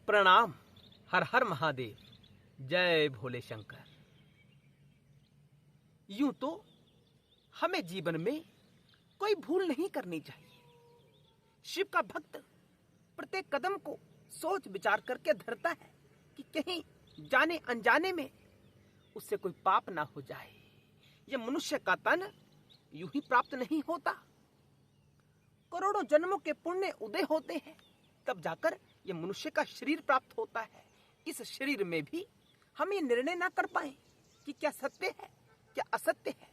प्रणाम। हर हर महादेव। जय भोले शंकर। यूं तो हमें जीवन में कोई भूल नहीं करनी चाहिए। शिव का भक्त प्रत्येक कदम को सोच विचार करके धरता है कि कहीं जाने अनजाने में उससे कोई पाप ना हो जाए। यह मनुष्य का तन यूं ही प्राप्त नहीं होता। करोड़ों जन्मों के पुण्य उदय होते हैं, तब जाकर यह मनुष्य का शरीर प्राप्त होता है। इस शरीर में भी हम ये निर्णय ना कर पाए कि क्या सत्य है, क्या असत्य है,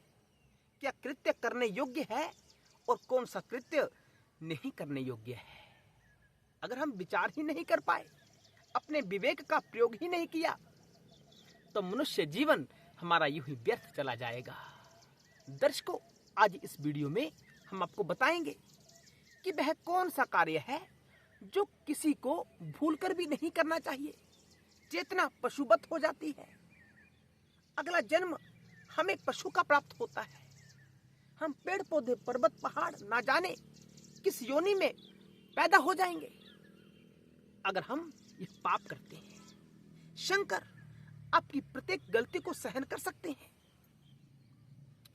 क्या कृत्य करने योग्य है और कौन सा कृत्य नहीं करने योग्य है। अगर हम विचार ही नहीं कर पाए, अपने विवेक का प्रयोग ही नहीं किया, तो मनुष्य जीवन हमारा यूं ही व्यर्थ चला जाएगा। दर्शकों, आज इस वीडियो में हम आपको बताएंगे कि वह कौन सा कार्य है जो किसी को भूलकर भी नहीं करना चाहिए। चेतना पशुवत हो जाती है। अगला जन्म हमें पशु का प्राप्त होता है। हम पेड़ पौधे पर्वत पहाड़ ना जाने किस योनि में पैदा हो जाएंगे अगर हम ये पाप करते हैं। शंकर आपकी प्रत्येक गलती को सहन कर सकते हैं।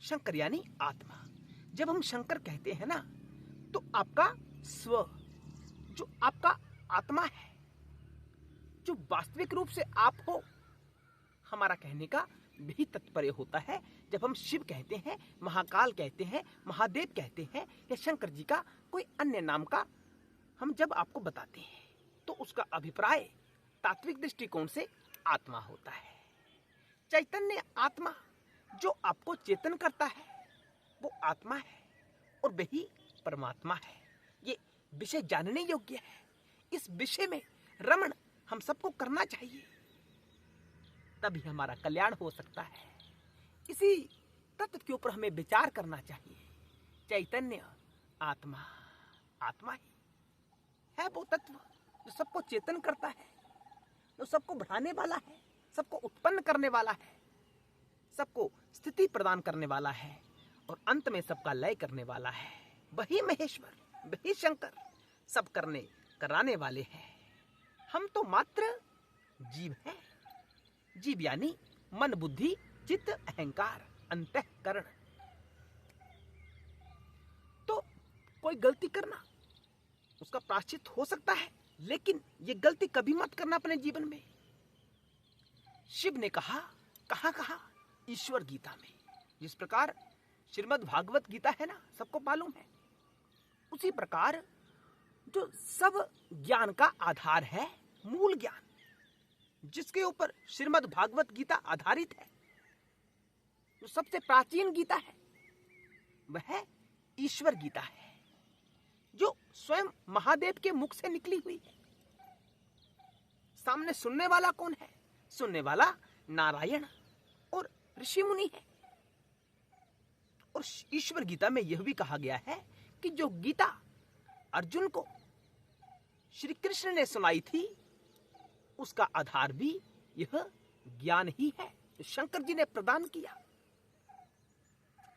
शंकर यानी आत्मा। जब हम शंकर कहते हैं ना, तो आपका स्व, जो आपका आत्मा है, जो वास्तविक रूप से आप हो, हमारा कहने का यही तात्पर्य होता है। जब हम शिव कहते हैं, महाकाल कहते हैं, महादेव कहते हैं या शंकर जी का कोई अन्य नाम का हम जब आपको बताते हैं, तो उसका अभिप्राय तात्विक दृष्टिकोण से आत्मा होता है। चैतन्य आत्मा जो आपको चेतन करता है, वो आत्मा है और वही परमात्मा है। ये विषय जानने योग्य है। इस विषय में रमण हम सबको करना चाहिए, तभी हमारा कल्याण हो सकता है। इसी तत्व के ऊपर हमें विचार करना चाहिए। चैतन्य आत्मा, आत्मा ही है वो तत्व जो सबको चेतन करता है, जो सबको बढ़ाने वाला है, सबको उत्पन्न करने वाला है, सबको स्थिति प्रदान करने वाला है और अंत में सबका लय करने वाला है। वही महेश्वर, वही शंकर सब करने कराने वाले हैं। हम तो मात्र जीव हैं। जीव यानी मन बुद्धि चित्त अहंकार अंतःकरण। तो कोई गलती करना, उसका प्रायश्चित हो सकता है, लेकिन ये गलती कभी मत करना अपने जीवन में। शिव ने कहा, कहा ईश्वर गीता में, जिस प्रकार श्रीमद् भागवत गीता है ना, सबको मालूम है, उसी प्रकार जो सब ज्ञान का आधार है, मूल ज्ञान जिसके ऊपर श्रीमद् भागवत गीता आधारित है, जो सबसे प्राचीन गीता है, वह ईश्वर गीता है, जो स्वयं महादेव के मुख से निकली हुई है। सामने सुनने वाला कौन है? सुनने वाला नारायण और ऋषि मुनि है। और ईश्वर गीता में यह भी कहा गया है कि जो गीता अर्जुन को श्री कृष्ण ने सुनाई थी, उसका आधार भी यह ज्ञान ही है जो शंकर जी ने प्रदान किया।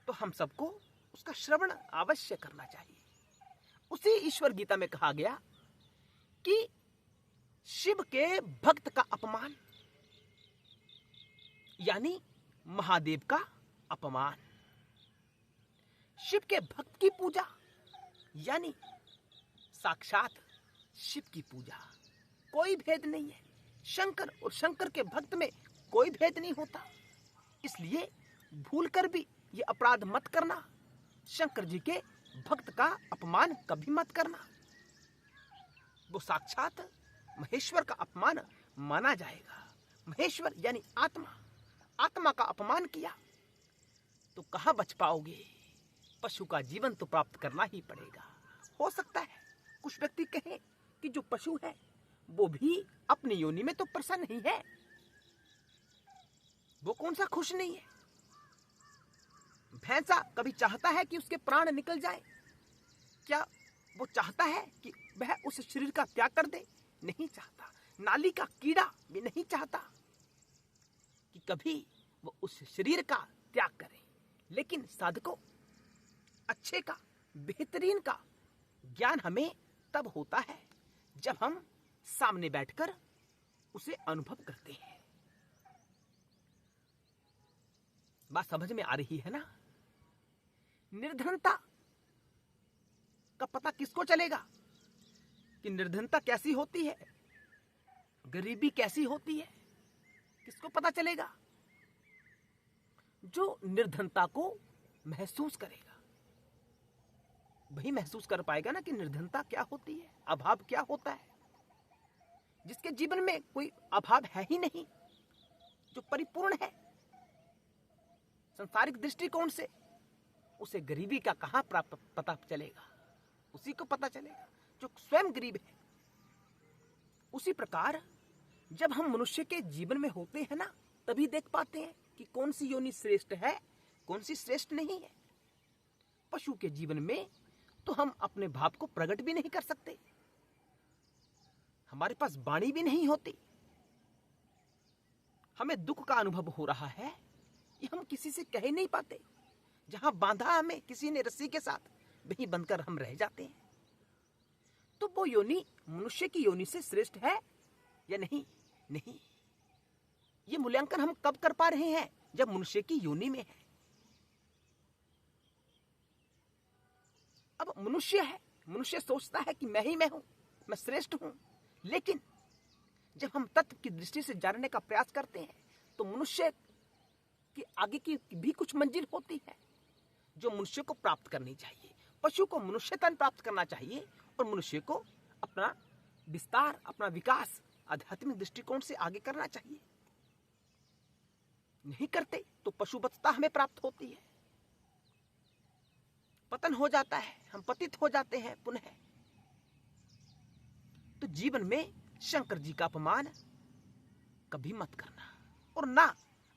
तो हम सबको उसका श्रवण अवश्य करना चाहिए। उसी ईश्वर गीता में कहा गया कि शिव के भक्त का अपमान यानी महादेव का अपमान, शिव के भक्त की पूजा यानी साक्षात शिव की पूजा। कोई भेद नहीं है। शंकर और शंकर के भक्त में कोई भेद नहीं होता। इसलिए भूलकर भी ये अपराध मत करना। शंकर जी के भक्त का अपमान कभी मत करना। वो साक्षात महेश्वर का अपमान माना जाएगा। महेश्वर यानी आत्मा, आत्मा का अपमान किया तो कहां बच पाओगे? पशु का जीवन तो प्राप्त करना ही पड़ेगा। हो सकता है कुछ व्यक्ति कहें कि जो पशु है वो भी अपनी योनि में तो प्रसन्न नहीं है, वो कौन सा खुश नहीं है। भैंसा कभी चाहता है कि उसके प्राण निकल जाए? क्या वो चाहता है कि वह उस शरीर का त्याग कर दे? नहीं चाहता। नाली का कीड़ा भी नहीं चाहता कि कभी वो उस शरीर का त्याग करे। लेकिन साधकों, अच्छे का, बेहतरीन का ज्ञान हमें तब होता है जब हम सामने बैठकर उसे अनुभव करते हैं। बात समझ में आ रही है ना? निर्धनता का पता किसको चलेगा कि निर्धनता कैसी होती है, गरीबी कैसी होती है? किसको पता चलेगा? जो निर्धनता को महसूस करेगा वही महसूस कर पाएगा ना कि निर्धनता क्या होती है, अभाव क्या होता है। जिसके जीवन में कोई अभाव है ही नहीं, जो परिपूर्ण है सांसारिक दृष्टिकोण से, उसे गरीबी का कहां प्राप्त पता चलेगा? उसी को पता चलेगा जो स्वयं गरीब है। उसी प्रकार जब हम मनुष्य के जीवन में होते हैं ना, तभी देख पाते हैं कि कौन सी योनि श्रेष्ठ है, कौन सी श्रेष्ठ नहीं है। पशु के जीवन में तो हम अपने भाव को प्रकट भी नहीं कर सकते, हमारे पास वाणी भी नहीं होती। हमें दुख का अनुभव हो रहा है, ये हम किसी से कह नहीं पाते। जहां बांधा हमें किसी ने रस्सी के साथ, वहीं बंधकर हम रह जाते हैं। तो वो योनि मनुष्य की योनि से श्रेष्ठ है या नहीं? नहीं। ये मूल्यांकन हम कब कर पा रहे हैं? जब मनुष्य की योनि में है। अब मनुष्य है, मनुष्य सोचता है कि मैं ही मैं हूं, मैं श्रेष्ठ हूं। लेकिन जब हम तत्व की दृष्टि से जानने का प्रयास करते हैं तो मनुष्य की आगे की भी कुछ मंजिल होती है जो मनुष्य को प्राप्त करनी चाहिए। पशु को मनुष्यतन प्राप्त करना चाहिए और मनुष्य को अपना विस्तार, अपना विकास आध्यात्मिक दृष्टिकोण से आगे करना चाहिए। नहीं करते तो पशुवत्ता हमें प्राप्त होती है, पतन हो जाता है, हम पतित हो जाते हैं पुनः। तो जीवन में शंकर जी का अपमान कभी मत करना, और ना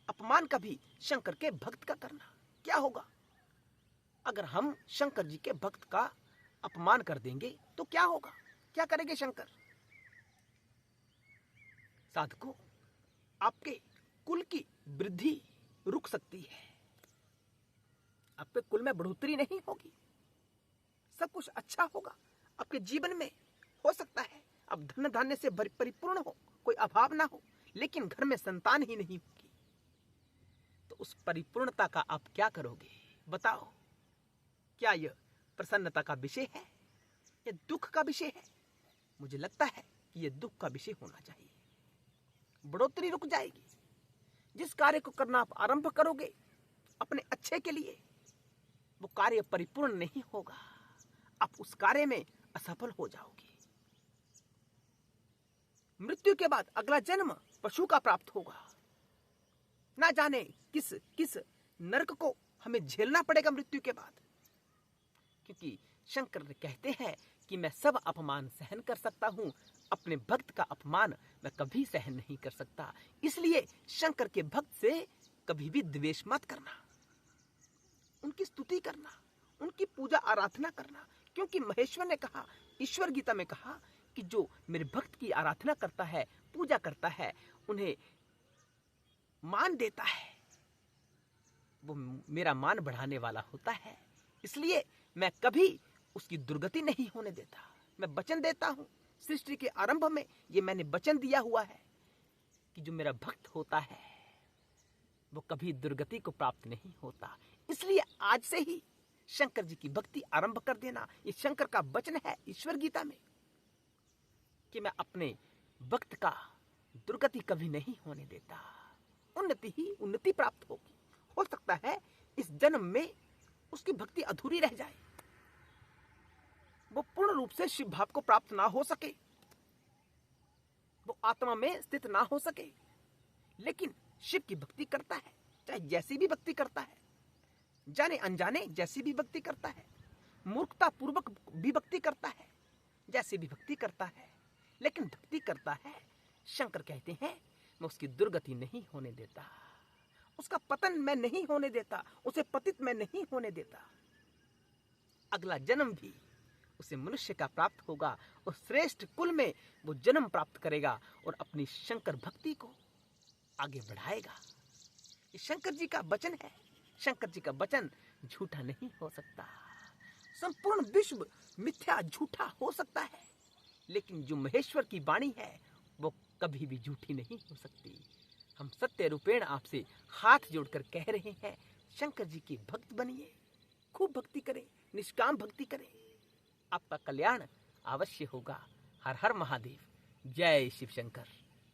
अपमान कभी शंकर के भक्त का करना। क्या होगा अगर हम शंकर जी के भक्त का अपमान कर देंगे? तो क्या होगा? क्या करेंगे शंकर? साधकों, आपके कुल की वृद्धि रुक सकती है, आपके कुल में बढ़ोतरी नहीं होगी, सब कुछ अच्छा होगा आपके जीवन में। हो सकता है अब धन धान्य से परिपूर्ण हो, कोई अभाव ना हो, लेकिन घर में संतान ही नहीं होगी। तो उस परिपूर्णता का आप क्या करोगे? बताओ, क्या यह प्रसन्नता का विषय है या दुख का विषय है? मुझे लगता है कि यह दुख का विषय होना चाहिए। बढ़ोतरी रुक जाएगी। जिस कार्य को करना आप आरंभ करोगे अपने अच्छे के लिए, वो कार्य परिपूर्ण नहीं होगा, आप उस कार्य में असफल हो जाओगे। मृत्यु के बाद अगला जन्म पशु का प्राप्त होगा। ना जाने किस किस नरक को हमें झेलना पड़ेगा मृत्यु के बाद, क्योंकि शंकर कहते हैं कि मैं सब अपमान सहन कर सकता हूं, अपने भक्त का अपमान मैं कभी सहन नहीं कर सकता। इसलिए शंकर के भक्त से कभी भी द्वेष मत करना, उनकी स्तुति करना, उनकी पूजा आराधना करना। क्योंकि महेश्वर ने कहा, ईश्वर गीता में कहा कि जो मेरे भक्त की आराधना करता है, पूजा करता है, उन्हें मान देता है, वो मेरा मान बढ़ाने वाला होता है। इसलिए मैं कभी उसकी दुर्गति नहीं होने देता। मैं वचन देता हूं, सृष्टि के आरंभ में ये मैंने वचन दिया हुआ है कि जो मेरा भक्त होता है वो कभी दुर्गति को प्राप्त नहीं होता। इसलिए आज से ही शंकर जी की भक्ति आरंभ कर देना। ये शंकर का वचन है ईश्वर गीता में कि मैं अपने भक्त का दुर्गति कभी नहीं होने देता, उन्नति ही उन्नति प्राप्त होगी। हो सकता है इस जन्म में उसकी भक्ति अधूरी रह जाए, वो पूर्ण रूप से शिव भाव को प्राप्त ना हो सके, वो आत्मा में स्थित ना हो सके, लेकिन शिव की भक्ति करता है, चाहे जैसी भी भक्ति करता है, जाने अनजाने जैसी भी भक्ति करता है, मूर्खता पूर्वक भी भक्ति करता है, जैसी भी भक्ति करता है, लेकिन भक्ति करता है। शंकर कहते हैं मैं उसकी दुर्गति नहीं होने देता, उसका पतन मैं नहीं होने देता, उसे पतित मैं नहीं होने देता। अगला जन्म भी उसे मनुष्य का प्राप्त होगा और श्रेष्ठ कुल में वो जन्म प्राप्त करेगा और अपनी शंकर भक्ति को आगे बढ़ाएगा। ये शंकर जी का वचन है। शंकर जी का वचन झूठा नहीं हो सकता। संपूर्ण विश्व मिथ्या झूठा हो सकता है, लेकिन जो महेश्वर की वाणी है वो कभी भी झूठी नहीं हो सकती। हम सत्य रूपेण आपसे हाथ जोड़कर कह रहे हैं, शंकर जी के भक्त बनिए, खूब भक्ति करें, निष्काम भक्ति करें, आपका कल्याण अवश्य होगा। हर हर महादेव। जय शिव शंकर,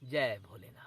जय भोलेनाथ।